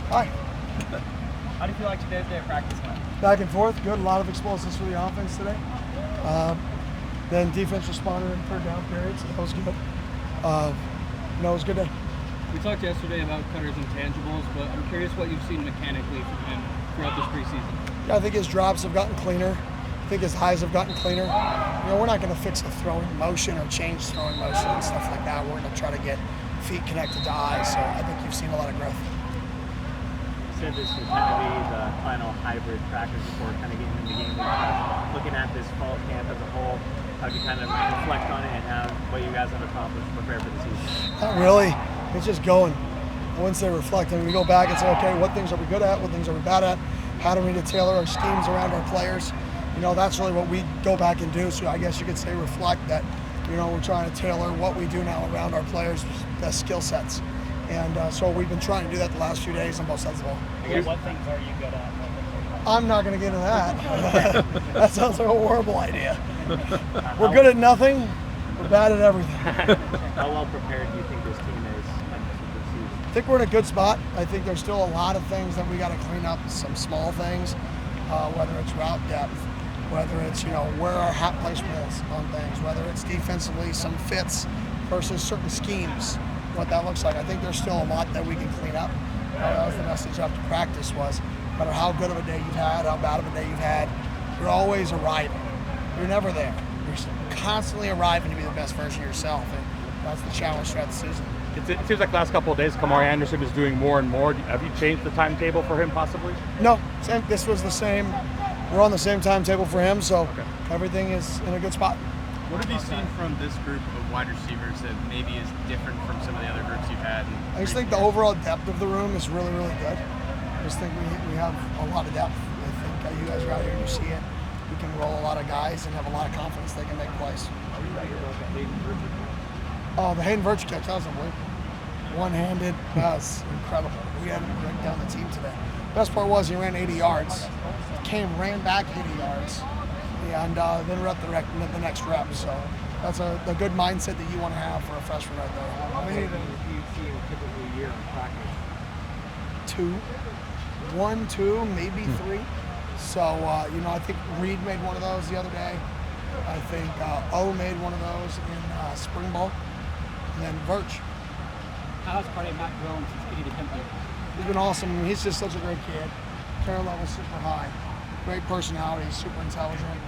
Hi. How do you feel like today's day of practice went? Back and forth, good. A lot of explosives for the offense today. Then defense responded in third down periods. That was good. It was a good day. We talked yesterday about Cutter's intangibles, but I'm curious what you've seen mechanically from him throughout this preseason. Yeah, I think his drops have gotten cleaner. I think his highs have gotten cleaner. We're not going to fix a throwing motion or change throwing motion and stuff like that. We're going to try to get feet connected to eyes. So I think you've seen a lot of growth. You said this would kind of be the final hybrid practice before kind of getting into the game. Looking at this fall camp as a whole, how do you kind of reflect on it and what you guys have accomplished to prepare for the season? Not really. It's just going. I wouldn't say reflect. I mean, we go back and say, okay, what things are we good at? What things are we bad at? How do we need to tailor our schemes around our players? That's really what we go back and do. So I guess you could say reflect that, we're trying to tailor what we do now around our players' best skill sets. And so we've been trying to do that the last few days on both sides of the ball. What things are you good at? I'm not going to get into that. That sounds like a horrible idea. We're good at nothing. We're bad at everything. How well prepared do you think this team is for the season? I think we're in a good spot. I think there's still a lot of things that we got to clean up, some small things, whether it's route depth, whether it's, where our hat placement is on things, whether it's defensively, some fits versus certain schemes, what that looks like. I think there's still a lot that we can clean up. That was the message after practice was, no matter how good of a day you've had, how bad of a day you've had, you're always arriving. You're never there. You're constantly arriving to be the best version of yourself, and that's the challenge throughout the season. It seems like the last couple of days, Kamari Anderson is doing more and more. Have you changed the timetable for him possibly? No, this was the same. We're on the same timetable for him, so everything is in a good spot. What have you seen from this group of wide receivers that maybe is different from some of the other groups you've had? I just think the overall depth of the room is really, really good. I just think we have a lot of depth. I think you guys are out here and you see it. We can roll a lot of guys and have a lot of confidence they can make plays. Oh, the Hayden Virtue catch, that was unbelievable. One-handed, that was incredible. We had him break down the team today. Best part was he ran 80 yards, ran back 80 yards, and then rep the next rep. So that's a good mindset that you want to have for a freshman right there. How many of them do you see in a typical year in practice? 2, 1, 2, maybe 3. So, I think Reed made one of those the other day. I think O made one of those in spring ball. And then Virch. How has Cardi Matt grown since getting to Kemp? He's been awesome. He's just such a great kid. Care level's super high. Great personality, super intelligent.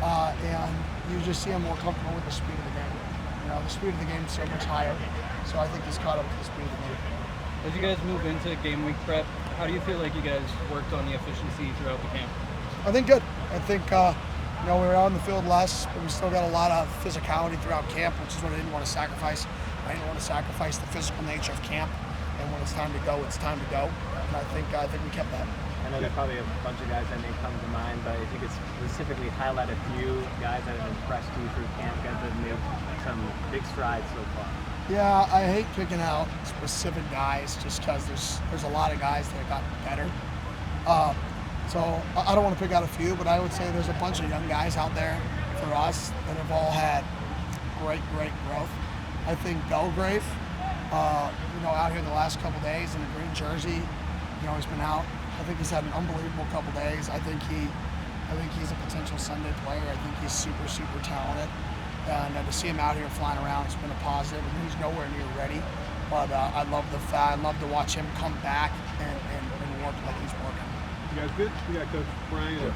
And you just see him more comfortable with the speed of the game. The speed of the game is so much higher. So I think he's caught up with the speed of the game. As you guys move into game week prep, how do you feel like you guys worked on the efficiency throughout the camp? I think good. I think we were out on the field less, but we still got a lot of physicality throughout camp, which is what I didn't want to sacrifice. I didn't want to sacrifice the physical nature of camp, and when it's time to go, it's time to go. And I think we kept that. I know there's probably a bunch of guys that may come to mind, but if you could specifically highlight a few guys that have impressed you through camp, guys that have made some big strides so far. Yeah, I hate picking out specific guys just because there's a lot of guys that have gotten better. So I don't want to pick out a few, but I would say there's a bunch of young guys out there for us that have all had great growth. I think Belgrave, out here the last couple days in the green jersey, he's been out. I think he's had an unbelievable couple days. I think he's a potential Sunday player. I think he's super talented. And to see him out here flying around has been a positive. I mean, he's nowhere near ready, but I love to watch him come back and work like he's working. You guys good? We got Coach Brian.